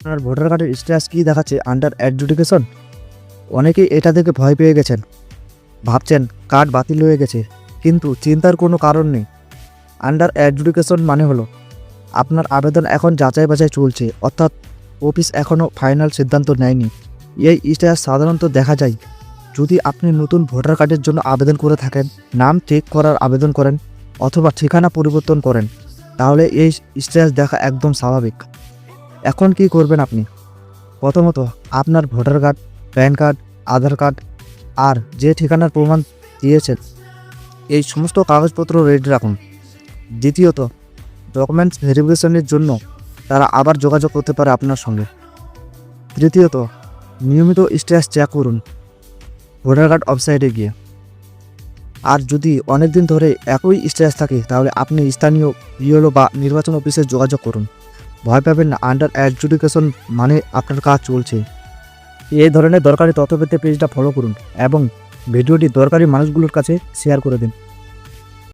আপনার ভোটার কার্ডের স্ট্যাটাস কি দেখাচ্ছে আন্ডার অ্যাডজুডিকেশন। অনেকেই এটা দেখে ভয় পেয়ে গেছেন, ভাবছেন কার্ড বাতিল হয়ে গেছে, কিন্তু চিন্তার কোনো কারণ নেই। আন্ডার অ্যাডজুডিকেশন মানে হলো আপনার আবেদন এখন যাচাই বাছাই চলছে, অর্থাৎ অফিস এখনও ফাইনাল সিদ্ধান্ত নেয়নি। এই স্ট্যাটাস সাধারণত দেখা যায় যদি আপনি নতুন ভোটার কার্ডের জন্য আবেদন করে থাকেন, নাম ঠিক করার আবেদন করেন অথবা ঠিকানা পরিবর্তন করেন, তাহলে এই স্ট্যাটাস দেখা একদম স্বাভাবিক। এখন কি করবেন আপনি? প্রথমত আপনার ভোটার কার্ড, প্যান কার্ড, আধার কার্ড আর যে ঠিকানার প্রমাণ দিয়েছেন এই সমস্ত কাগজপত্র রেডি রাখুন। দ্বিতীয়ত ডকুমেন্টস ভেরিফিকেশনের জন্য তারা আবার যোগাযোগ করতে পারে আপনার সঙ্গে। তৃতীয়ত নিয়মিত স্ট্যাটাস চেক করুন ভোটার কার্ড ওয়েবসাইটে গিয়ে। আর যদি অনেক দিন ধরে একই স্ট্যাটাস থাকে তাহলে আপনি স্থানীয় বিএলও বা নির্বাচন অফিসে যোগাযোগ করুন। ভয় পাবেন না, আন্ডার অ্যাডজুডিকেশন মানে আপনার কাজ চলছে। এই ধরনের দরকারি তথ্য পেতে পেজটা ফলো করুন এবং ভিডিওটি দরকারি মানুষগুলোর কাছে শেয়ার করে দিন।